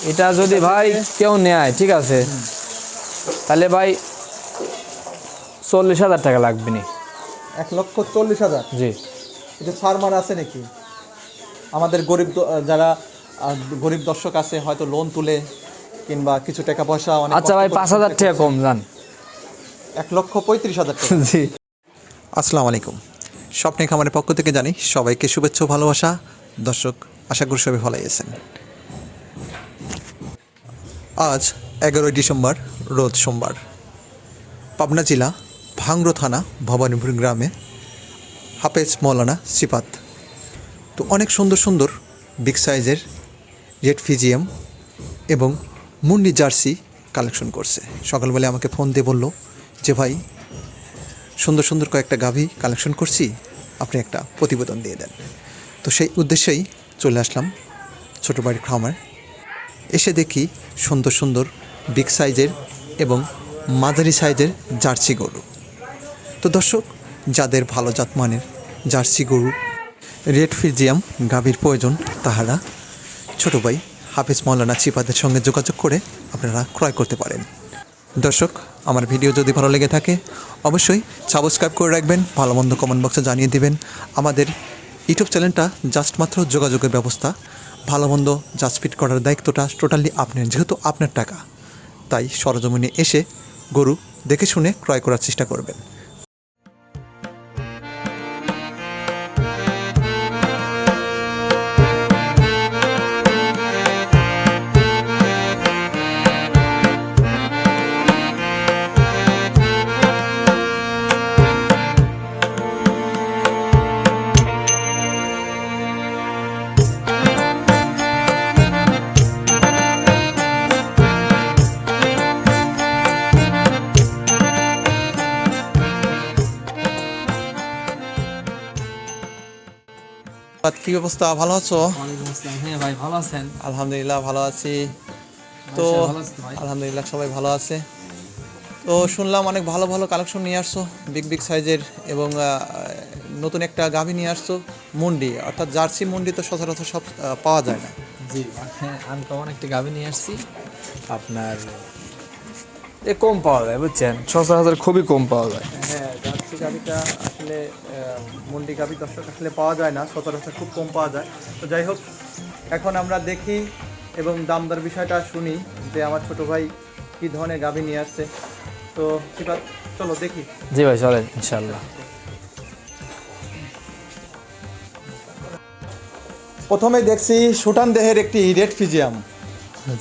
এটা যদি ভাই কেউ নেয় ঠিক আছে তাহলে ভাই 40,000 টাকা লাগবে নি। 1,40,000? জি। এটা ছাড় মার আছে নাকি? আমাদের গরিব যারা গরিব দর্শক আছে হয়তো লোন তুলে কিংবা কিছু টাকা পয়সা অনেক। আচ্ছা ভাই 5,000 টাকা কম যান। 1,35,000 টাকা। জি। আসসালামু আলাইকুম। স্বপ্নে খামারের পক্ষ থেকে জানি সবাইকে শুভেচ্ছা ও ভালোবাসা। দর্শক, আশা করি সবাই ভালো আছেন। আজ 11 ডিসেম্বর, রোজ সোমবার। পাবনা জেলা ভাংড়ো থানা ভবানীপুর গ্রামে হাফেজ মৌলানা সিফাত তো অনেক সুন্দর সুন্দর বিগ সাইজের রেড ফিজিয়াম এবং মুন্ডি জার্সি কালেকশন করছে। সকালবেলা আমাকে ফোন দিয়ে বলল যে ভাই সুন্দর সুন্দর কয়েকটা গাভী কালেকশন করছি, আপনি একটা প্রতিবেদন দিয়ে দেন। তো সেই উদ্দেশ্যেই চলে আসলাম ছোটো বাড়ির খামার। এসে দেখি সুন্দর সুন্দর বিগ সাইজের এবং মাঝারি সাইজের জার্সি গরু। তো দর্শক, যাদের ভালো জাতমানের জার্সি গরু রেড ফিজিয়াম গাভীর প্রয়োজন তাহারা ছোটো ভাই হাফেজ মৌলানা সিফাতের সঙ্গে যোগাযোগ করে আপনারা ক্রয় করতে পারেন। দর্শক, আমার ভিডিও যদি ভালো লেগে থাকে অবশ্যই সাবস্ক্রাইব করে রাখবেন, ভালো মন্দ কমেন্ট বক্সে জানিয়ে দেবেন। আমাদের ইউটিউব চ্যানেলটা জাস্ট মাত্র যোগাযোগের ব্যবস্থা, ভালো মন্দ জাজ ফিট করার দায়িত্বটা টোটালি আপনার, যেহেতু আপনার টাকা, তাই সরজমিনে এসে গরু দেখে শুনে ক্রয় করার চেষ্টা করবেন। কি অবস্থা, ভালো আছো? হ্যাঁ ভাই, ভালো আছেন? আলহামদুলিল্লাহ ভালো আছি। তো আলহামদুলিল্লাহ সবাই ভালো আছে। তো শুনলাম অনেক ভালো ভালো কালেকশন নিয়ে আসছো, বিগ বিগ সাইজের, এবং নতুন একটা গাভী নিয়ে আসছো মুন্ডি, অর্থাৎ জার্সি মুন্ডি তো সচরাচর সব পাওয়া যায় না। জি, হ্যাঁ আনকমন একটা গাভী নিয়ে আসছি। আপনার কম পাওয়া যায় বুঝছেন, সচরাচর খুবই কম পাওয়া যায়। হ্যাঁ, জার্সি গাভীটা আসলে মুন্ডি গাভী দর্শক আসলে পাওয়া যায় না, সচরাচর খুব কম পাওয়া যায়। তো যাই হোক, এখন আমরা দেখি এবং দাম দর বিষয়টা শুনি যে আমার ছোট ভাই কী ধরনের গাভী নিয়ে আসছে। তো সিফাত, চলো দেখি। জি ভাই, চলেন ইনশাল্লাহ। প্রথমে দেখছি সুটান দেহের একটি রেড ফিজিয়াম।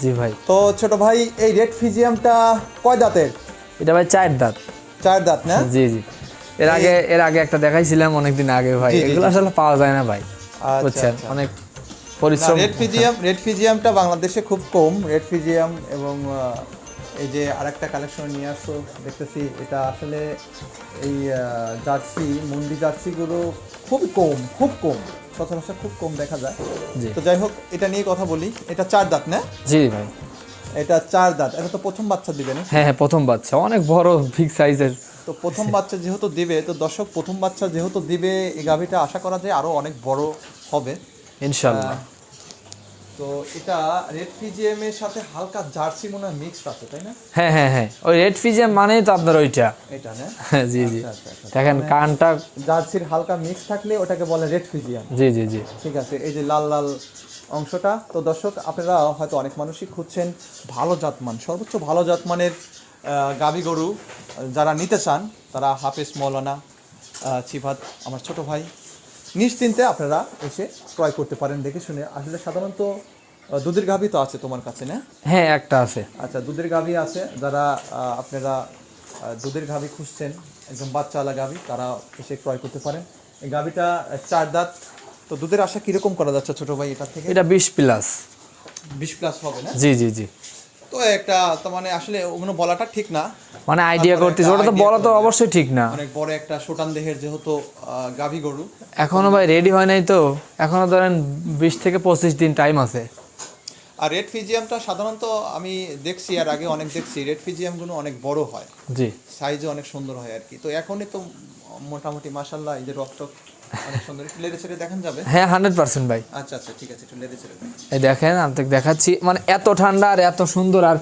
জি ভাই। তো ছোট ভাই, এই রেড ফিজিয়ামটা কয় দাঁতের? এটা ভাই 4 দাঁত। 4 দাঁত না? জি জি। এর আগে একটা দেখাইছিলাম অনেকদিন আগে ভাই, এগুলো আসলে পাওয়া যায় না ভাই, বুঝছেন, অনেক পরিশ্রম। রেড ফিজিয়ামটা বাংলাদেশে খুব কম। রেড ফিজিয়াম এবং এই যে আরেকটা কালেকশন নিয়ে আসছো দেখতেছি, এটা আসলে এই জার্সি মুন্ডি জার্সিগুলো খুব কম সচরাচর খুব কম দেখা যায়। তো যাই হোক, এটা নিয়ে কথা বলি। এটা 4 দাঁত না? জি ভাই, এটা 4 দাঁত। এটা তো প্রথম বাচ্চা দিবে না? হ্যাঁ হ্যাঁ, প্রথম বাচ্চা, অনেক বড় বিগ সাইজের। তো প্রথম বাচ্চা যেহেতু দিবে, তো দর্শক প্রথম বাচ্চা যেহেতু দিবে, এই গাভীটা আশা করা যায় আরো অনেক বড় হবে ইনশাআল্লাহ। তো এটা রেড ফিজিএম এর সাথে হালকা জার্সি মনে হয় মিক্সড আছে, তাই না? হ্যাঁ হ্যাঁ হ্যাঁ, ওই রেড ফিজিয়াম মানেই তো আপনার ওইটা। এটা না? জি জি। আচ্ছা। দেখেন কানটা জার্সির হালকা মিক্স থাকলে ওটাকে বলে রেড ফিজিয়াম। জি জি জি। ঠিক আছে, এই যে লাল লাল অংশটা। তো দর্শক, আপনারা হয়তো অনেক মানুষই খুঁজছেন ভালো জাতমান, সর্বোচ্চ ভালো জাতমানের গাভী গরু যারা নিতে চান, তারা হাফেজ মৌলানা সিফাত, আমার ছোট ভাই, নিশ্চিন্তে আপনারা এসে ক্রয় করতে পারেন দেখে শুনে। আসলে সাধারণত দুধের গাভী তো আছে তোমার কাছে না? হ্যাঁ, একটা আছে। আচ্ছা, দুধের গাভী আছে। যারা আপনারা দুধের গাভী খুঁজছেন, একদম বাচ্চাওয়ালা গাভী, তারা এসে ক্রয় করতে পারেন। এই গাভীটা 4 দাঁত। তো দুধের আশা কিরকম করা যাচ্ছে ছোট ভাই এটা থেকে? এটা 20+। 20+ হবে না? জি জি জি। তো একটা, তো মানে আসলে ওগুলো বলাটা ঠিক না, মানে আইডিয়া করতেছি, ওটা তো বলা তো অবশ্যই ঠিক না। অনেক বড় একটা সুটান দেহের যেহেতু গাভী গরু। এখনো ভাই রেডি হয় নাই, তো এখনো ধরেন 20 থেকে 25 দিন টাইম আছে। আর রেড ফিজিয়ামটা সাধারণত আমি দেখছি, আর আগে অনেক দেখছি, রেড ফিজিয়ামগুলো অনেক বড় হয়, জি, সাইজে অনেক সুন্দর হয় আর কি। তো এখনই তো মোটামুটি মাশাআল্লাহ এই যে রক্ত অনেক সুন্দর, একটু লেড়ে ছেড়ে দেখান যাবে? হ্যাঁ 100% ভাই। আচ্ছা আচ্ছা ঠিক আছে, একটু লেড়ে ছেড়ে দেন। এই দেখেন আমি তো দেখাচ্ছি, মানে এত ঠান্ডা আর এত সুন্দর। আর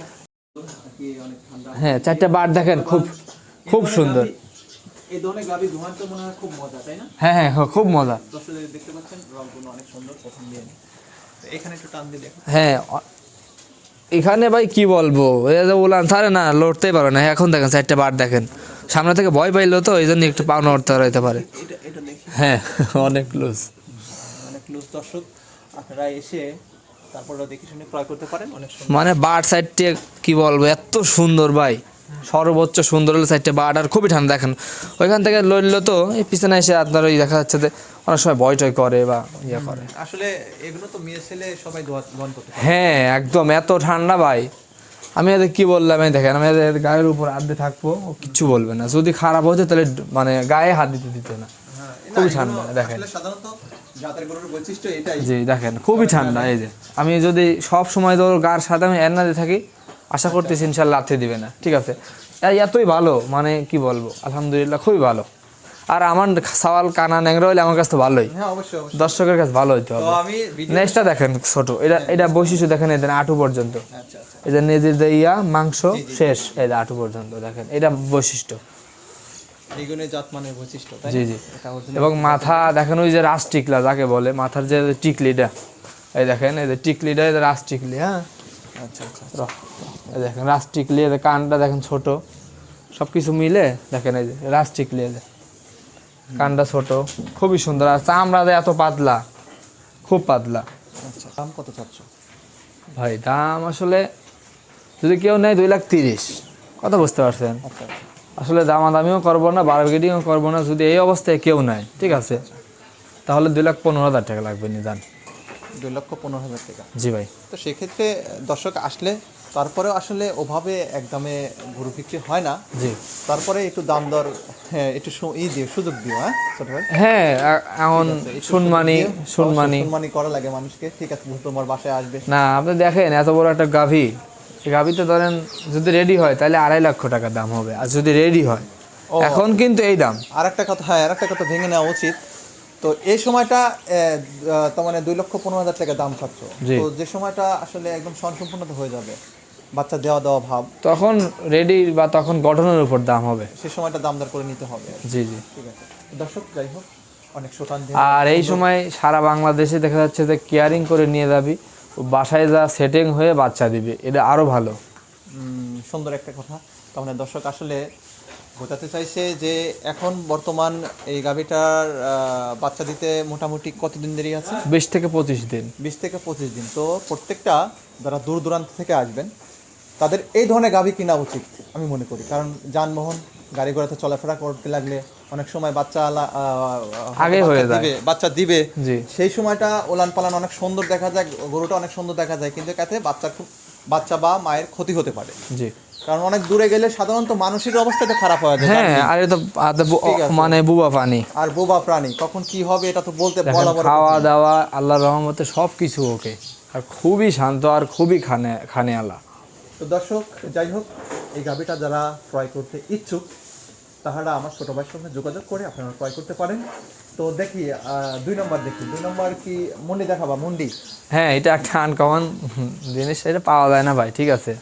কি অনেক ঠান্ডা। হ্যাঁ 4টা বার দেখেন, খুব খুব সুন্দর। এই ধরনের গাভী ধোয়ান তো মনে হয় খুব মজা, তাই না? হ্যাঁ হ্যাঁ খুব মজা। দর্শক দেখতে পাচ্ছেন রংগুলো অনেক সুন্দর, প্রথম দিয়ে এখানে একটু টান দিয়ে দেখুন। হ্যাঁ এখানে ভাই কি বলবো, এই যে বললাম ছাড়ে না, লড়তেই পারে না। এখন দেখেন 4টা বার দেখেন, সামনে থেকে ভয় পাইলো তো এই জন্য একটু পা নড়তে হইতে পারে। এটা এটা দেখি হ্যাঁ অনেক লুজ। অনেক লুজ। দর্শক আপনারা এসে তারপরে দেখে শুনে ক্রয় করতে পারেন, অনেক সুন্দর। মানে বার্ড সাইডটা কি বলবো, এত সুন্দর ভাই, সর্বোচ্চ সুন্দর হলো সাইডটা বার্ড। আর খুবই ঠান্ডা দেখেন, ওইখান থেকে লড়লো তো এই পিছনে এসে আপনার ওই দেখা যাচ্ছে যে অনেক সময় ভয় টয় করে বা ইয়ে করে। আসলে এগুলো তো মেয়ে ছেলে সবাই দোয়ান করতে পারে। হ্যাঁ একদম এত ঠান্ডা ভাই। আমি এদের কি বললাম, এই দেখেন আমি এদের গায়ের উপর হাত দিয়ে থাকবো, ও কিচ্ছু বলবে না। যদি খারাপ হতো তাহলে মানে গায়ে হাত দিতে না। খুবই ঠান্ডা দেখেন। আসলে সাধারণত জাতের গরুর বৈশিষ্ট্য এটাই। জি দেখেন খুবই ঠান্ডা। এই যে আমি যদি সব সময় তোর গার সাথে আমি এর না দিয়ে থাকি, আশা করতেছি ইনশাল্লাহ লাথি দিবে না। ঠিক আছে, এতই ভালো, মানে কি বলবো, আলহামদুলিল্লাহ খুবই ভালো। আর আমার সওয়াল কানা ন্যাংরা হইলে আমার কাছে তো ভালোই, হ্যাঁ অবশ্যই অবশ্যই। দর্শকের কাছে ভালো হইতে হবে। তো আমি নেক্সটটা দেখেন ছোট, এটা বৈশিষ্ট্য দেখেন, এদের আঁটু পর্যন্ত। আচ্ছা আচ্ছা। এই যে নিজের যে মাংস শেষ, এই যে আঁটু পর্যন্ত দেখেন, এটা বৈশিষ্ট্য। দ্বিগুণে জাত মানের বৈশিষ্ট্য, তাই না? জি জি। এটা original। এবং মাথা দেখেন, ওই যে রাস টিকলা যাকে বলে, মাথার যে টিকলিটা, এই দেখেন এই যে টিকলিটা, এই যে রাস টিকলি। হ্যাঁ আচ্ছা আচ্ছা। এই দেখেন রাস টিকলি, এই যে কানটা দেখেন ছোট, সব কিছু মিলে দেখেন এই যে রাস টিকলি, এই যে কানটা ছোট, খুবই সুন্দর। আর চামড়া যে এত পাতলা, খুব পাতলা। আচ্ছা, দাম কত চাচ্ছ? ভাই দাম আসলে যদি কেউ নেয় 2,30,000, কথা বুঝতে পারছেন? আচ্ছা আসলে দামাদামিও করবো না, বার্গেনিংও করবো না। যদি এই অবস্থায় কেউ নেয়, ঠিক আছে, তাহলে 2,15,000 টাকা লাগবে নিদান। 2,15,000 টাকা। জি ভাই। তো সেক্ষেত্রে দর্শক আসলে তারপরেও আসলে ওভাবে একদমে গরু বিক্রি হয় না। জি। তারপরে একটু দাম দর, হ্যাঁ একটু দিও, সুযোগ দিও। হ্যাঁ ছোট ভাই। হ্যাঁ এখন একটু শুনমানি সম্মানী করা লাগে মানুষকে। ঠিক আছে, তোমার বাসায় আসবে না, আপনি দেখেন এত বড় একটা গাভী, এই গাভীতে ধরেন যদি রেডি হয় তাহলে 2.5 লক্ষ টাকা দাম হবে। আর যদি রেডি হয় এখন কিন্তু এই দাম। আরেকটা কথা, হ্যাঁ আরেকটা কথা ভেঙে নেওয়া উচিত। তো এই সময়টা তার মানে 2,15,000 টাকা দাম চাচ্ছ। তো যে সময়টা আসলে একদম সম্পূর্ণ হয়ে যাবে, বাচ্চা দেওয়া ভাব, তখন রেডি বা তখন গঠনের উপর দাম হবে, সেই সময়টা দাম দর করে নিতে হবে। জি জি। ঠিক আছে দর্শক, যাই হোক অনেক সুঠাম। আর এই সময় সারা বাংলাদেশে দেখা যাচ্ছে যে কেয়ারিং করে নিয়ে যাবি, বাসায় যা সেটিং হয়ে বাচ্চা দিবে, এটা আরো ভালো। সুন্দর একটা কথা। তার মানে দর্শক আসলে বোঝাতে চাইছে যে এখন বর্তমান এই গাভীটার বাচ্চা দিতে মোটামুটি কতদিন দেরি আছে? 20 থেকে 25 দিন। 20 থেকে 25 দিন। তো প্রত্যেকটা যারা দূর দূরান্ত থেকে আসবেন তাদের এই ধরনের গাভী কিনা উচিত আমি মনে করি। কারণ যানবাহন গাড়ি ঘোড়াতে চলাফেরা করতে লাগলে অনেক সময় আগে হয়ে যায়, বাচ্চা দিবে, জি। সেই সময়টা ওলান পালান অনেক সুন্দর দেখা যায়, গরুটা অনেক সুন্দর দেখা যায়, কিন্তু এতে বাচ্চা বা মায়ের ক্ষতি হতে পারে। জি। কারণ অনেক দূরে গেলে সাধারণত মানুষের অবস্থাটা খারাপ হয়ে যায়। হ্যাঁ আর এটা মানে বুবা পানি আর বোবা প্রাণী, কখন কি হবে এটা তো বলা বড়। খাওয়া দাওয়া আল্লাহর রহমতে সব কিছু ওকে, আর খুবই শান্ত আর খুবই খানে আলা। তো দর্শক যাই হোক, এই গাভীটা যারা ক্রয় করতে ইচ্ছুক তাহারা আমার ছোট ভাইয়ের সঙ্গে যোগাযোগ করে আপনারা ক্রয় করতে পারেন। তো দেখি 2 নম্বর দেখি, 2 নম্বর কি মুন্ডি দেখাবা? মুন্ডি, হ্যাঁ এটা একটা আনকমন জিনিস, এটা পাওয়া যায় না ভাই। ঠিক আছে,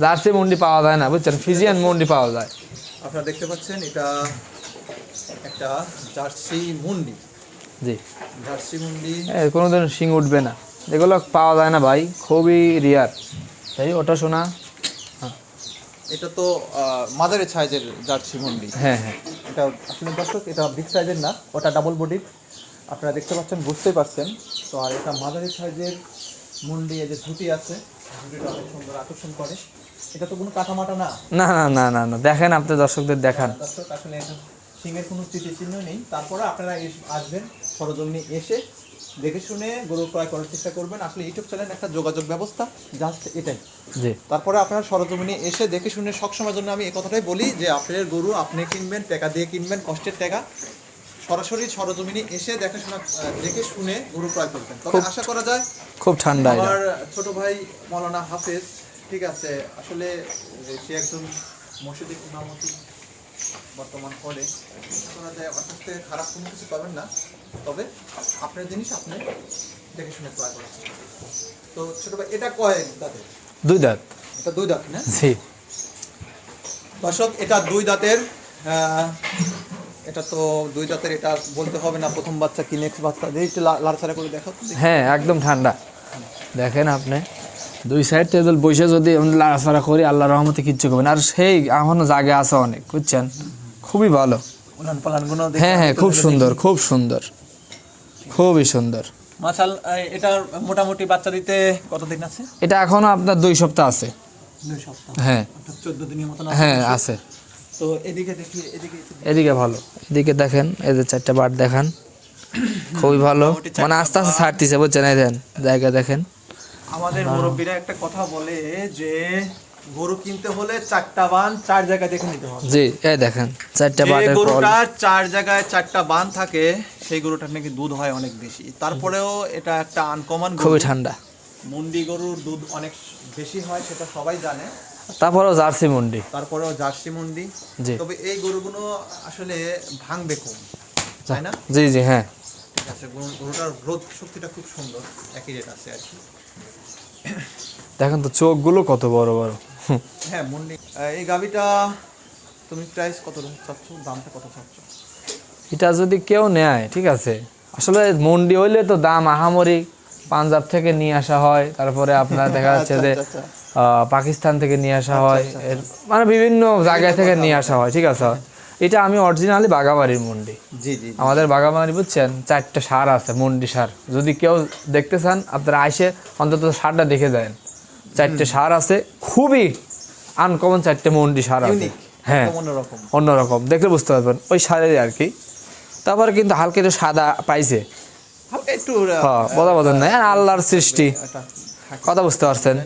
জার্সি মুন্ডি পাওয়া যায় না, বুঝছেন, ফিজিয়ান মুন্ডি পাওয়া যায়। আপনারা দেখতে পাচ্ছেন এটা একটা জার্সি মুন্ডি। জি, জার্সি মুন্ডি কোনোদিন শিং উঠবে না, এগুলো পাওয়া যায় না ভাই, খুবই রিয়ার। এই ওটা শোনা, এটা তো মাঝারি সাইজের জার্সি মুন্ডি। হ্যাঁ হ্যাঁ। এটা আসলে দর্শক এটা বিগ সাইজের না, ওটা ডাবল বডির। আপনারা দেখতে পাচ্ছেন, বুঝতেই পারছেন। তো আর এটা মাঝারি সাইজের মুন্ডি, এই যে ঝুঁটি আছে, ঝুঁটিটা অনেক সুন্দর আকর্ষণ করে। এটা তো কোনো কাটামাটা না। না না না না না, দেখেন আপনি দর্শকদের দেখান। দর্শক আসলে এটা সিংয়ের কোনো চিহ্ন নেই। তারপরে আপনারা আসবেন সরজমিনে, এসে দেখে শুনে গরু ক্রয় করার চেষ্টা করবেন। আসলে ইউটিউব চ্যানেল একটা যোগাযোগ ব্যবস্থা, জাস্ট এটাই। জি। তারপরে আপনারা সরজমিনে এসে দেখে শুনে, সবসময়ের জন্য আমি এই কথাটাই বলি যে আপনার গরু আপনি কিনবেন, টাকা দিয়ে কিনবেন, কষ্টের টাকা। সরাসরি সরজমিনে এসে দেখে শুনে গরু ক্রয় করবেন। তবে আশা করা যায় খুব ঠান্ডা। আমার ছোট ভাই মাওলানা হাফেজ, ঠিক আছে, আসলে সে একজন মসজিদের ইমামতি বর্তমান হলে শোনা যায় আমার কাছ থেকে খারাপ কোনো কিছু পাবেন না, তবে আপনার জিনিস আপনি দেখে শুনে ক্রয় করার চেষ্টা করবেন। তো ছোট ভাই এটা কয় দাঁতের? 2 দাঁত। এটা 2 দাঁত না? জি। দর্শক এটা 2 দাঁতের, এটা তো 2 দাঁতের, এটা বলতে হবে না প্রথম বাচ্চা কি নেক্সট বাচ্চা, দিয়ে একটু লাড়াচাড়া করে দেখাও তো দেখি। হ্যাঁ একদম ঠান্ডা, দেখেন আপনি 2 সাইড থেকে বসে যদি আমরা লাড়াচাড়া করি আল্লাহর রহমতে কিচ্ছু করবেন। আর সেই এখনো জায়গা আছে অনেক, বুঝছেন, খুবই ভালো। উলান পালানগুলো হ্যাঁ হ্যাঁ খুব সুন্দর, খুব সুন্দর, খুবই সুন্দর। মাশাল, এটার মোটামুটি বাচ্চা দিতে কতদিন আছে? এটা এখনো আপনার 2 সপ্তাহ আছে। 2 সপ্তাহ, হ্যাঁ অর্থাৎ 14 দিনের মতন হ্যাঁ আছে। তো এদিকে দেখি, এদিকে এদিকে ভালো, এদিকে দেখেন, এদের 4টা বাট দেখান, খুবই ভালো, মানে আস্তে আস্তে ছাড়তেছে, বুঝছেন, এই দেন জায়গা দেখেন। আমাদের মুরব্বীরা একটা কথা বলে যে গরু কিনতে হলে 4টা বান 4 জায়গায় দেখে নিতে হবে। জি এই দেখেন 4টা যে বাটের পর গরুটার 4 জায়গায় 4টা বান থাকে সেই গরুটার নাকি দুধ হয় অনেক বেশি। তারপরেও এটা একটা আনকমন গরু, খুবই ঠান্ডা। মুন্ডি গরুর দুধ অনেক বেশি হয় সেটা সবাই জানে, তারপরেও জার্সি মুন্ডি, তারপরেও জার্সি মুন্ডি। জি তবে এই গরুগুলো আসলে ভাঙবে কম, তাই না? জি জি হ্যাঁ। ঠিক আছে, গরুটার গ্রোথ শক্তিটা খুব সুন্দর, একই রেট আছে আর কি। দেখেন তো চোখগুলো কত বড় বড়। হ্যাঁ মুন্ডি। এই গাভিটা তুমি প্রাইস কত চাচ্ছ, দামটা কত চাচ্ছ? এটা যদি কেউ নেয়, ঠিক আছে, আসলে মন্ডি হইলে তো দাম আহামরি, পাঞ্জাব থেকে নিয়ে আসা হয়, তারপরে আপনার দেখা যাচ্ছে যে পাকিস্তান থেকে নিয়ে আসা হয়, এর মানে বিভিন্ন জায়গা থেকে নিয়ে আসা হয়, ঠিক আছে। এটা আমি অরিজিনালি বাগাবাড়ির মন্ডি, জি জি। আমাদের বাগাবাড়ি, বুঝছেন, 4টা সার আছে, মন্ডি সার। যদি কেউ দেখতে চান আপনারা আইসে অন্তত সারটা দেখে যান। 4টে সার আছে, খুবই আনকমন 4টে মন্ডি সার আছে। হ্যাঁ অন্যরকম, অন্যরকম, দেখলে বুঝতে পারবেন ওই সারেরই আর কি। তারপরে কিন্তু হালকা একটু সাদা পাইছে, হালকা একটু হ্যাঁ বলা বদল নাই, আল্লাহর সৃষ্টি, কথা বুঝতে পারছেন।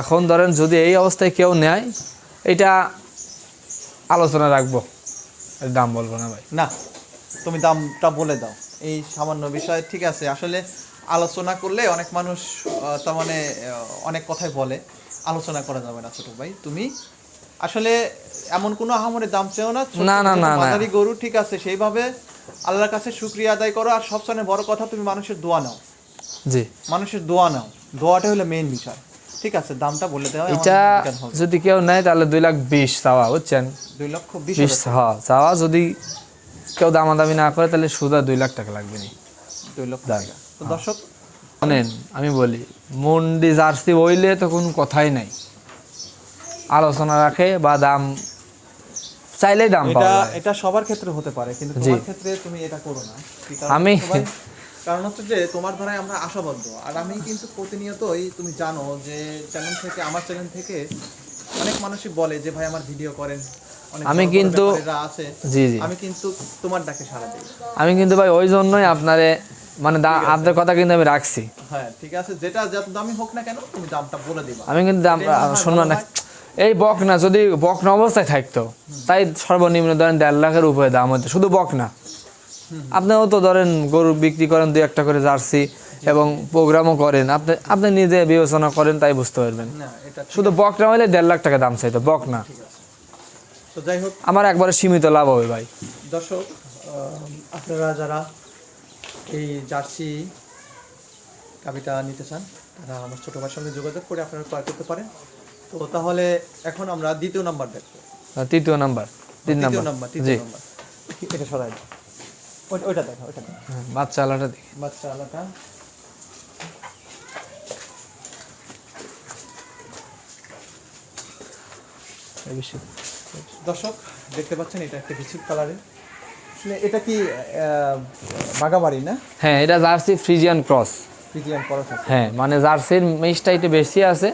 এখন ধরেন যদি এই অবস্থায় কেউ নেয়, এটা আলোচনা রাখবো, এর দাম বলবো না ভাই। না, তুমি দামটা বলে দাও, এই সামান্য বিষয়। ঠিক আছে, আসলে আলোচনা করলে অনেক মানুষ তার মানে অনেক কথাই বলে, আলোচনা করা যাবে না ছোট ভাই। তুমি আসলে এমন কোনো আহামরি দাম চেও না, না না না না, বাজারি গরু, ঠিক আছে, সেইভাবে আল্লাহর কাছে শুকরিয়া আদায় করো। আর সবচেয়ে বড় কথা, তুমি মানুষের দোয়া নাও। জি, মানুষের দোয়া নাও, দোয়াটা হলো মেইন বিষয়। ঠিক আছে, দামটা বলে দেওয়া। এটা যদি কেউ নেয় তাহলে 2,20,000 চাওয়া, বুঝছেন, 2,20,000 হ্যাঁ চাওয়া। যদি কেউ দামাদামি না করে তাহলে সুদা 2 লাখ টাকা লাগবে নি। 2 লক্ষ টাকা। তো দর্শক শোনেন, আমি বলি, মন্ডি জার্সি বইলে তো কোনো কথাই নাই, আলোচনা রাখে বা দাম চাইলেই দাম এটা পাওয়া যায়। এটা সবার ক্ষেত্রে হতে পারে, কিন্তু তোমার ক্ষেত্রে তুমি এটা করো না। কি কারণ আমি সবাই- কারণ হচ্ছে যে তোমার দ্বারাই আমরা আশাবদ্ধ। আর আমি কিন্তু প্রতিনিয়তই, তুমি জানো যে চ্যানেল থেকে, আমার চ্যানেল থেকে অনেক মানুষই বলে যে ভাই আমার ভিডিও করেন, অনেক আমি বড় বড় কিন্তু ব্যাপারীরা আছে, জি জি আমি কিন্তু তোমার ডাকে সাড়া দিই। আমি কিন্তু ভাই ওই জন্যই আপনারে মানে আপনার কথা কিন্তু আমি রাখছি। হ্যাঁ ঠিক আছে, যেটা যত দামি হোক না কেন তুমি দামটা বলে দিবা। আমি কিন্তু দাম এটাই মনে হয় শুনবেন না, ভালো হয়। এই বকনা যদি বকনা অবস্থায় থাকতো তাই সর্বনিম্ন ধরেন 1.5 লাখের উপরে দাম হতো, শুধু বকনা। আপনিও তো ধরেন গরু বিক্রি করেন 2-1টা করে জার্সি এবং প্রোগ্রামও করেন, আপনি নিজে বিবেচনা করেন, তাই বুঝতে পারবেন। না, এটা ঠিক শুধু বকনা হলে 1.5 লাখ টাকা দাম চাইতো বকনা। আছে। তো যাই হোক আমার একবারে সীমিত লাভ হবে ভাই। দর্শক, আপনারা যারা এই জার্সি গাভিটা নিতে চান তারা আমার ছোট ভাইয়ের সঙ্গে যোগাযোগ করে আপনারা ক্রয় করতে পারেন। তো তাহলে এখন আমরা দ্বিতীয় নাম্বার দেখবো। তৃতীয় নাম্বার, 3 নাম্বার, জি, তৃতীয় নাম্বার, এটা সরাই দাও। ওইটা দেখো, ওইটা দেখো, হ্যাঁ, বাচ্চা আলাটা দেখি। বাচ্চা আলাদা। দর্শক দেখতে পাচ্ছেন, এটা একটা বিচিক কালারের। আসলে এটা কি বাগাবাড়ি না? হ্যাঁ এটা জার্সি ফ্রিজিয়ান ক্রস। ফ্রিজিয়ান করা থাকে। হ্যাঁ মানে জার্সির মেজটা একটু বেশি আছে,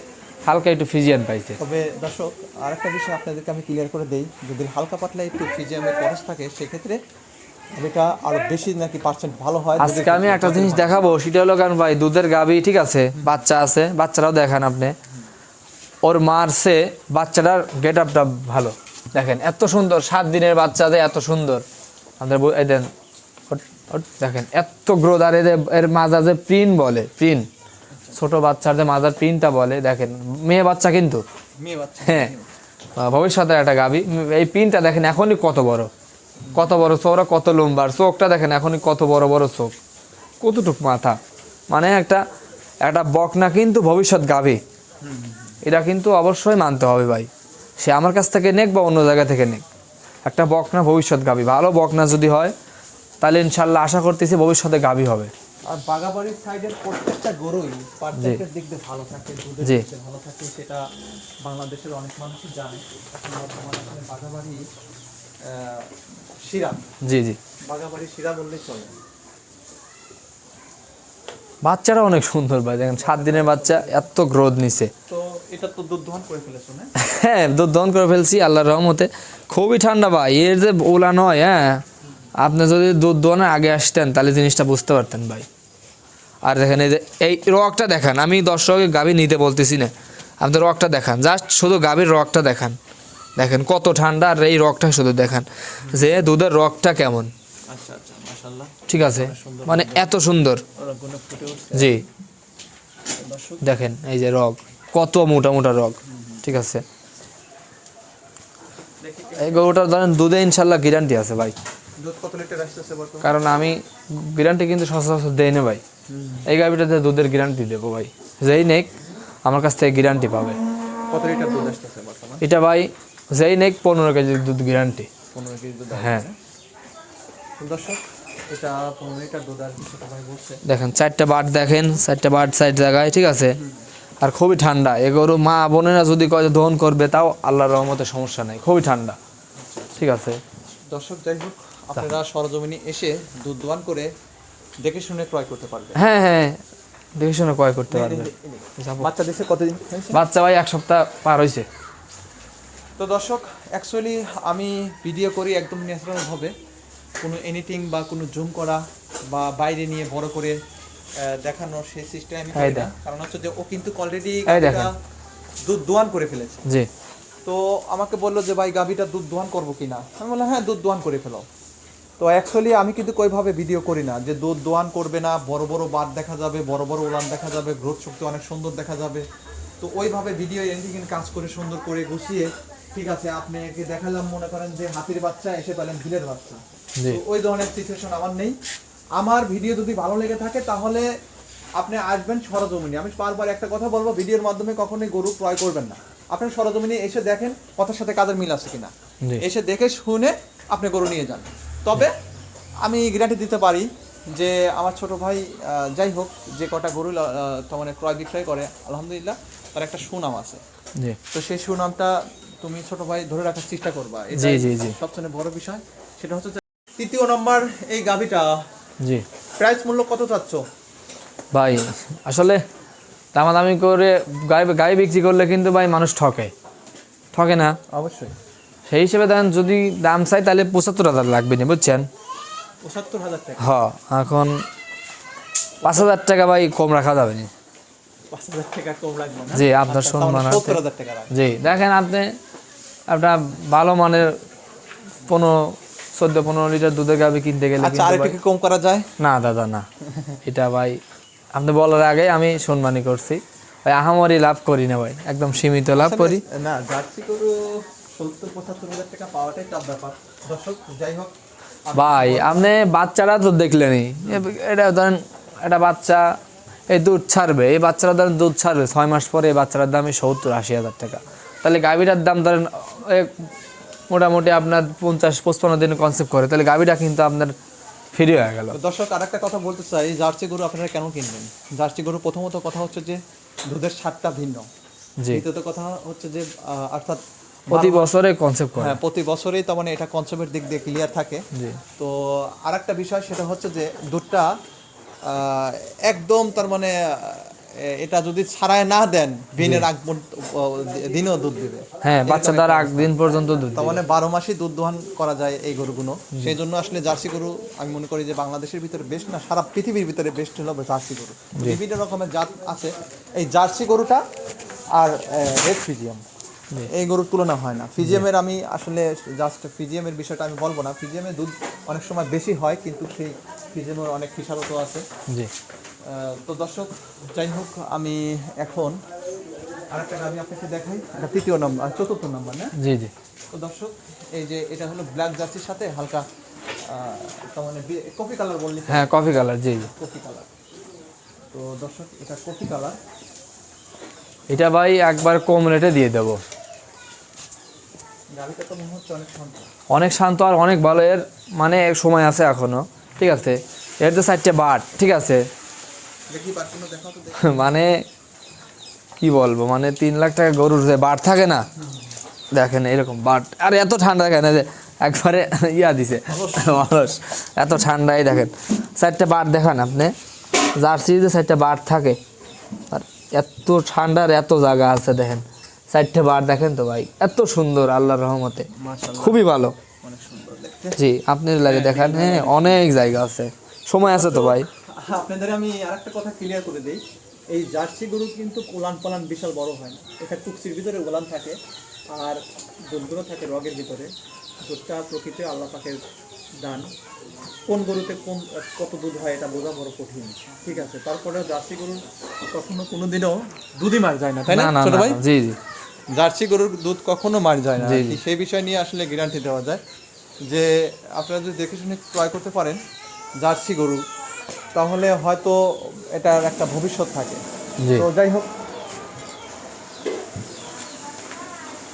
হালকা একটু ফ্রিজিয়ান পাইছে। তবে দর্শক আরেকটা বিষয় আপনাদেরকে আমি ক্লিয়ার করে দেই, যদি হালকা পাতলা একটু ফ্রিজিয়ামের খরচ থাকে সেক্ষেত্রে এটা আরো বেশি নাকি পার্সেন্ট ভালো হয়। আজকে আমি একটা জিনিস দেখাবো, সেটা হলো কারণ ভাই দুধের গাভী, ঠিক আছে, বাচ্চা আছে, বাচ্চারাও দেখান আপনি, ওর মারছে বাচ্চাটার গেট আপটা ভালো, দেখেন এত সুন্দর, 7 দিনের বাচ্চাতে এত সুন্দর। আমাদের এই দেন দেখেন এত গ্রোথ, আর এর মাজা যে প্রিন্ট বলে, প্রিন্ট, ছোট বাচ্চার যে মাজার প্রিন্টটা বলে, দেখেন মেয়ে বাচ্চা কিন্তু, মেয়ে বাচ্চা। হ্যাঁ ভবিষ্যতে একটা গাভী। এই পিনটা দেখেন এখনই কত বড়, কত বড় চওড়া, কত লম্বা, আর চোখটা দেখেন এখনই কত বড় বড় চোখ, কতটুক মাথা, মানে একটা একটা বকনা কিন্তু ভবিষ্যৎ গাভী। এটা কিন্তু অবশ্যই মানতে হবে ভাই, সে আমার কাছ থেকে নেক বা অন্য জায়গা থেকে নেক, একটা বকনা ভবিষ্যৎ গাভী, ভালো বকনা যদি হয় তাহলে ইনশাল্লাহ আশা করতেছি ভবিষ্যতে গাভী হবে। আর বাগাবাড়ির সাইডের প্রত্যেকটা গরুই পার্সেন্টেজ দিক দিয়ে ভালো থাকে, দুধের জি। দিক দিয়ে ভালো থাকে, সেটা বাংলাদেশের অনেক মানুষই জানে। এখন বর্তমানে এখানে বাগাবাড়ি শিরা, জি জি, বাগাবাড়ি শিরা বললেই চলে। বাচ্চারা অনেক সুন্দর ভাই, দেখেন 7 দিনের বাচ্চা, এত গ্রোথ নিছে। তো এটা তো দুধ দহন করে ফেলেছো না? হ্যাঁ, দুধ দহন করে ফেলছি আল্লাহর রহমতে, খুবই ঠান্ডা ভাই, এর যে ওলা নয়। হ্যাঁ, আপনি যদি দুধ দোয়ানোর আগে আসতেন তাহলে জিনিসটা বুঝতে পারতেন ভাই। আর দেখেন এই যে এই রকটা দেখান, আমি দর্শকের গাভী নিতে বলতেছি না, আপনি রকটা দেখান, জাস্ট শুধু গাভীর রকটা দেখান, দেখেন কত ঠান্ডা, আর এই রকটা শুধু দেখান যে দুধের রকটা কেমন। আচ্ছা আচ্ছা, মাশাআল্লাহ, ঠিক আছে, মানে এত সুন্দর। ওরা গুণ ফুটে উঠছে। জি, দর্শক দেখেন এই যে রক, কত মোটা মোটা রক। ঠিক আছে, এই গরুটার ধরেন দুধে ইনশাল্লাহ গ্যারান্টি আছে ভাই, দুধ কত লিটার আসতেছে বর্তমানে? কারণ আমি গ্যারান্টি কিন্তু সচরাচর দেই না ভাই, এই গাভিটাতে দুধের গ্যারান্টি দেবো ভাই, যেই নেক আমার কাছ থেকে গ্যারান্টি পাবে। কত লিটার দুধ আসতেছে বর্তমানে? এটা ভাই যেই নেক 15 কেজি দুধ গ্যারান্টি। 15 কেজি দুধ। হ্যাঁ, দর্শক এটা 15 লিটার দুধ আর কিছু ভাই বলছে। দেখেন 4টা বাট, দেখেন 4টা বাট সাইড জায়গায়, ঠিক আছে, আর খুবই ঠান্ডা। এ গরু মা বোনেরা যদি কয় যে দহন করবে তাও আল্লাহর রহমতে সমস্যা নেই, খুবই ঠান্ডা। ঠিক আছে দর্শক যাই হোক, আপনারা সরজমিনে এসে দুধ দোয়ান করে দেখে শুনে ক্রয় করতে পারবেন। হ্যাঁ হ্যাঁ, দেখে শুনে ক্রয় করতে পারবে। বাচ্চা দিচ্ছে কতদিন হয়েছে? বাচ্চা ভাই 1 সপ্তাহ পার হয়েছে। তো দর্শক, অ্যাকচুয়ালি আমি ভিডিও করি একদম ন্যাচারালভাবে, কোনো এডিটিং বা কোনো জুম করা বা বাইরে নিয়ে বড় করে দেখানোর সেই সিস্টেম আমি করি না। কারণ হচ্ছে যে ও কিন্তু অলরেডি দুধ দোয়ান করে ফেলেছে। জি, তো আমাকে বললো যে ভাই গাভীটা দুধ দোয়ান করবো কিনা, আমি বললাম হ্যাঁ দুধ দোয়ান করে ফেলো। তো অ্যাকচুয়ালি আমি কিন্তু কোইভাবে ভিডিও করি না যে দুধ দোয়ান করবে না, বড় বড় বাট দেখা যাবে, বড় বড় উলান দেখা যাবে, গ্রোথ শক্তি অনেক সুন্দর দেখা যাবে। তো ওইভাবে ভিডিও এডিটিং কাজ করে সুন্দর করে গুছিয়ে, ঠিক আছে, আপনাকে দেখালাম, মনে করেন যে হাতির বাচ্চা, এসে পেলেন বিলের বাচ্চা, জি, তো ওই ধরনের সিচুয়েশন আমার নেই। আমার ভিডিও যদি ভালো লেগে থাকে তাহলে আপনি আসবেন সরজমিনে। আমি বারবার একটা কথা বলবো, ভিডিওর মাধ্যমে কখনোই গরু ক্রয় করবেন না। আপনি সরজমিনে এসে দেখেন কথার সাথে কাজের মিল আছে কিনা, জি। এসে দেখে শুনে আপনি গরু নিয়ে যান। তবে আমি গ্যারান্টি দিতে পারি যে আমার ছোট ভাই যাই হোক, যে কটা গরু তার মানে ক্রয় বিক্রয় করে, আলহামদুলিল্লাহ তার একটা সুনাম আছে। জি, তো সেই সুনামটা তুমি ছোট ভাই ধরে রাখার চেষ্টা করবা, এটা জি, জি, জি। সবচেয়ে বড় বিষয়। সেটা হচ্ছে যে 3য় নম্বর, এই গাভিটা জি প্রাইস মূল্য কত চাচ্ছ? ভাই, আসলে দামাদামি করে গাড়ি বিক্রি করলে কিন্তু ভাই মানুষ ঠকে না। অবশ্যই সেই হিসেবে দেখেন যদি দাম চাই তাহলে 75,000 লাগবে না, বুঝছেন? 75,000 টাকা। হ্যাঁ, এখন 5,000 টাকা ভাই কম রাখা যাবে না। 5,000 টাকা কম লাগবে না? জি, আপনার আচ্ছা, সম্মান তাহলে আছে। 70,000 টাকা রাখবেন। জি, দেখেন আপনি একটা ভালো মানের 14-15 লিটার দুধের গাভী কিনতে গেলে আচ্ছা, কিন্তু আর ভাই- একটু কি কম করা যায়? না দাদা না, এটা ভাই আপনি বলার আগে আমি সম্মানই করছি ভাই, আহামরি লাভ করি না ভাই, একদম সীমিত লাভ করি। না, জার্সি গরু 70-75,000 টাকা পাওয়াটাই টাফ ব্যাপার। দর্শক যাই হোক, ভাই আপনি বাচ্চারা তো দেখলেনই, এটা ধরেন একটা বাচ্চা এই দুধ ছাড়বে, এই বাচ্চারা ধরেন দুধ ছাড়বে 6 মাস পরে, এই বাচ্চাটার দামই 70-80,000 টাকা। তাহলে গাভীটার দাম ধরেন মোটামুটি আপনার 50-55 দিন কনসেপ্ট করে, তাহলে গাভীটা কিন্তু আপনার ফ্রি হয়ে গেল। দর্শক আরেকটা কথা বলতে চাই, জার্সি গরু আপনারা কেন কিনবেন? জার্সি গরু প্রথমত কথা হচ্ছে যে দুধের স্বাদটা ভিন্ন। জি, দ্বিতীয়ত কথা হচ্ছে যে অর্থাৎ প্রতি বছরে কনসেপ্ট করে। হ্যাঁ, প্রতি বছরেই তার মানে এটা কনসেপ্টের দিক দিয়ে ক্লিয়ার থাকে। জি, তো আরেকটা বিষয় সেটা হচ্ছে যে দুধটা একদম তার মানে এটা যদি ছাড়ায় না দেন, দিনের আগ দিনেও দুধ দিবে। হ্যাঁ, বাচ্চা দ্বারা আগ দিন পর্যন্ত দুধ তার দিবে। মানে 12 মাসই দুধ দোহান করা যায় এই গরুগুলো। সেই জন্য আসলে জার্সি গরু আমি মনে করি যে বাংলাদেশের ভিতরে বেস্ট না, সারা পৃথিবীর ভিতরে বেস্ট হলো জার্সি গরু। বিভিন্ন রকমের জাত আছে, এই জার্সি গরুটা আর রেড ফিজিয়াম, এই গরুর তুলনা হয় না। ফিজিয়ামের আমি আসলে জাস্ট ফিজিয়ামের বিষয়টা আমি বলবো না, ফিজিয়ামের দুধ অনেক সময় বেশি হয়, কিন্তু সেই ফিজিয়ামের অনেক ফিসারতও আছে। জি, তো দর্শক যাই হোক, আমি এখন আরেকটা গাভি আপনাকে দেখাই, এটা তৃতীয় নাম্বার, চতুর্থ নাম্বার না? জি জি। তো দর্শক এই যে এটা হলো ব্ল্যাক জার্সির সাথে হালকা তার মানে কফি কালার বললি? হ্যাঁ কফি কালার, জি জি। Coffee colour. তো দর্শক এটা কফি কালার। এটা ভাই একবার কম রেটে দিয়ে দেবো। গাভিটা তো মনে হচ্ছে অনেক শান্ত। অনেক শান্ত আর অনেক ভালো, এর মানে সময় আছে এখনো, ঠিক আছে। এর তো 4টে বাট, ঠিক আছে। দেখি বাটগুলো দেখাও তো দেখি। মানে কি বলবো, মানে 3 লাখ টাকা গরুর যে বাট থাকে না, দেখেন এরকম বাট। আর এত ঠান্ডা দেখেন, এই যে একবারে ইয়া দিছে অলস, এত ঠান্ডাই দেখেন। 4টে বাট দেখান আপনি, জার্সিতে 4টে বাট থাকে, আর এত ঠান্ডার এত জায়গা আছে দেখেন। 4টে বাট দেখেন তো ভাই, এত সুন্দর আল্লাহর রহমতে, মাশাআল্লাহ খুবই ভালো। অনেক সুন্দর দেখতে। জি আপনি লাগে দেখান, হ্যাঁ অনেক জায়গা আছে, সময় আছে তো ভাই। আপনাদের আমি আরেকটা কথা ক্লিয়ার করে দিই, এই জার্সি গরু কিন্তু উলান পালান বিশাল বড় হয় না, এটা কুকসির ভিতরে উলান থাকে আর দুধগুলো থাকে রগের ভিতরে। দুধটা প্রকৃতি আল্লাহ পাকের দান, কোন গরুতে কত দুধ হয় এটা বোঝা বড় কঠিন, ঠিক আছে। তারপরে জার্সি গরুর কখনো কোনোদিনও দুধই মার যায় না, তাই না না ছোট না, ভাই? জি জি। জার্সি গরুর দুধ কখনো মার যায় না, জি, আর কি সেই বিষয় নিয়ে আসলে গ্যারান্টি দেওয়া যায় যে আপনারা যদি দেখে শুনে ক্রয় করতে পারেন জার্সি গরু, তাহলে হয়তো এটার একটা ভবিষ্যৎ থাকে। জি। তো যাই হোক,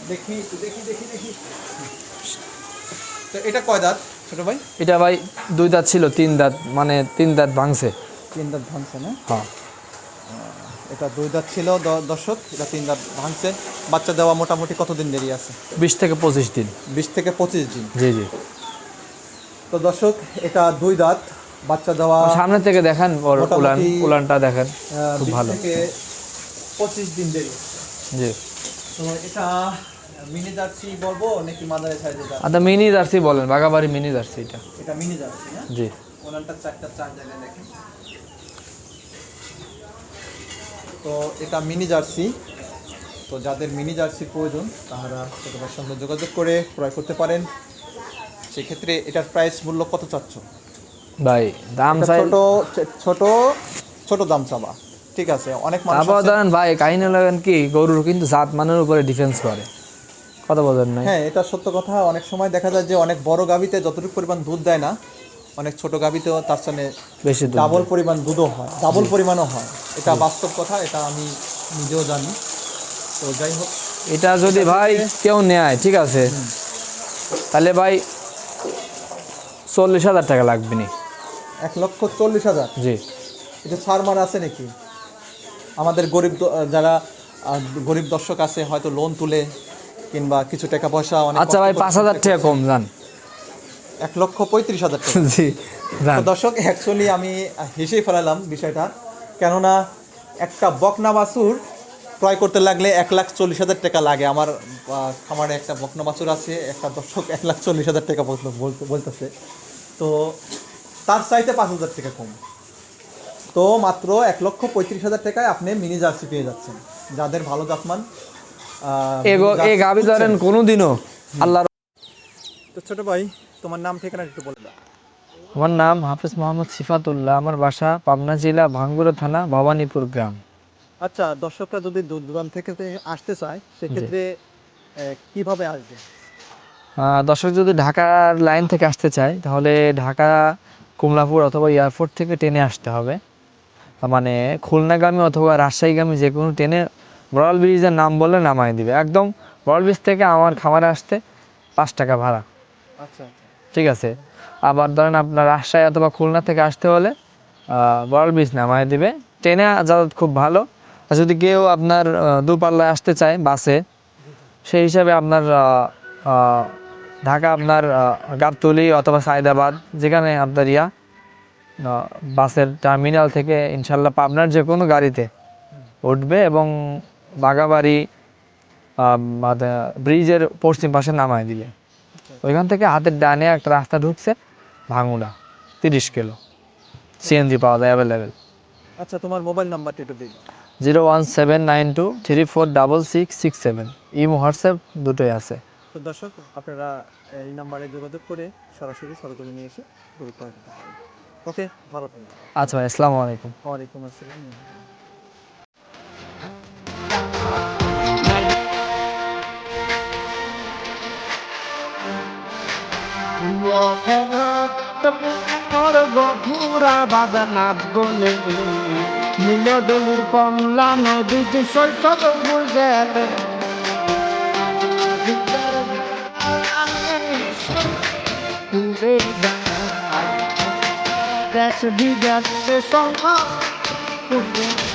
দেখি দেখি দেখি দেখি। তো এটা কয় দাঁত ছোট ভাই? এটা ভাই 2 দাঁত ছিল, 3 দাঁত, মানে 3 দাঁত ভাঙছে। 3 দাঁত ভাঙছে না? হ্যাঁ। এটা 2 দাঁত ছিল দর্শক, এটা 3 দাঁত ভাঙছে। বাচ্চা দেওয়া মোটামুটি কতদিন দেরি আছে? 20 থেকে 25 দিন। 20 থেকে 25 দিন। জি জি। তো দর্শক এটা 2 দাঁত, বাচ্চা দেওয়া সামনে থেকে দেখেন, ওর উলান, মোটামুটি, উলানটা দেখেন, খুব 20 ভালো। থেকে 25 দিন দেরি। জি। তো এটা মিনি জার্সি বলবো নাকি মাদারে সাইজের জার্সি? আচ্ছা মিনি জার্সি বলেন, বাগাবাড়ি মিনি জার্সি এটা। এটা মিনি জার্সি না? জি। ওনারটা 4টা 4 জায়গায় দেখেন। তো এটা মিনি জার্সি। তো যাদের মিনি জার্সির প্রয়োজন তারা ছোটদের সঙ্গে যোগাযোগ করে ক্রয় করতে পারেন। সেক্ষেত্রে এটার প্রাইস মূল্য কত চাচ্ছ? ভাই দাম এটা চাই, ছোট ছোট ছোট দাম চাবা, ঠিক আছে। অনেক মানুষ তারপর আছে, ধরেন ভাই কাহিনী লাগেন কি, গরুর কিন্তু জাত মানের উপরে ডিফেন্স করে, কথা বলেন নাই। হ্যাঁ এটা সত্য কথা। অনেক সময় দেখা যায় যে অনেক বড় গাভীতে যতটুকু পরিমাণ দুধ দেয় না, অনেক ছোট গাভীতেও তার সাথে বেশি দুধ ডাবল দেয়। পরিমাণ দুধও হয়, ডাবল পরিমাণও হয়। এটা বাস্তব কথা, এটা আমি নিজেও জানি। তো যাই হোক, এটা যদি ভাই কেউ নেয়, ঠিক আছে, তাহলে ভাই 40,000 টাকা লাগবে নি। 1,40,000। জি। এটা ছাড় মার আছে নাকি? আমাদের গরিব যারা গরিব দর্শক আছে, হয়তো লোন তুলে কিংবা কিছু টাকা পয়সা অনেক আচ্ছা ভাই 5,000 টাকা কম যান। 1,35,000 টাকা। জি যান। তো দর্শক অ্যাকচুয়ালি আমি হেসেই ফেলালাম বিষয়টা, কেননা একটা বকনা বাছুর ক্রয় করতে লাগলে 1,40,000 টাকা লাগে। আমার খামারে একটা বকনা বাছুর আছে, একটা দর্শক 1,40,000 টাকা বলতেছে। তো তার চাইতে 5,000 টাকা কম। তো মাত্র 1,35,000 টাকায় আপনি মিনি জার্সি পেয়ে যাচ্ছেন। যাদের ভালো জাতমান এই গাবি ধরেন কোনোদিনও আল্লাহর। তো ছোট ভাই তোমার নাম ঠিকানা একটু বলে দাও। আমার নাম হাফেজ মোহাম্মদ সিফাতুল্লাহ, আমার বাসা পাবনা জেলা ভাঙ্গুড়া থানা ভবানীপুর গ্রাম। আচ্ছা, দর্শকরা যদি দূর দূরান্ত থেকে আসতে চায় সেক্ষেত্রে কিভাবে আসবে? দর্শক যদি ঢাকার লাইন থেকে আসতে চায় তাহলে ঢাকা কমলাপুর অথবা এয়ারপোর্ট থেকে ট্রেনে আসতে হবে, মানে খুলনাগামী অথবা রাজশাহীগামী যে কোনো ট্রেনে বড়াল ব্রিজের নাম বললে নামাই দিবে। একদম বড়াল ব্রিজ থেকে আমার খামারে আসতে 5 টাকা ভাড়া, আচ্ছা আচ্ছা। ঠিক আছে। আবার ধরেন আপনার রাজশাহী অথবা খুলনা থেকে আসতে হলে বড়াল ব্রিজ নামাই দিবে। ট্রেনে যাতায়াত খুব ভালো। আর যদি কেউ আপনার দূরপাল্লায় আসতে চায় বাসে, সেই হিসাবে আপনার ঢাকা আপনার গাবতলী অথবা সায়দাবাদ, যেখানে আপনার বাসের টার্মিনাল থেকে ইনশাল্লাহ পাবনার যে কোনো গাড়িতে উঠবে এবং বাগাবাড়ি ব্রিজের পশ্চিম পাশে নামায় দিবে। ওইখান থেকে হাতের ডানে একটা রাস্তা ঢুকছে, ভাঙুড়া 30 কিলো, সিএনজি পাওয়া যায় অ্যাভেলেবেল। আচ্ছা, তোমার মোবাইল নাম্বারটা একটু দিন। 01792346667। ইমো হোয়াটসঅ্যাপ দুটোই আছে। তো দর্শক আপনারা এই নাম্বারে যোগাযোগ করে সরাসরি সরজমিনে নিয়ে এসে গরু ক্রয় করতে পারেন। ওকে, ভালো থাকবেন। আচ্ছা ভাই, আসসালামু আলাইকুম। ওয়ালাইকুম আসসালাম। তারা বাধা না বলে নীলদুর কমলা নদীতে শৈশব বুঝে দেশ বিদেশে সম্মান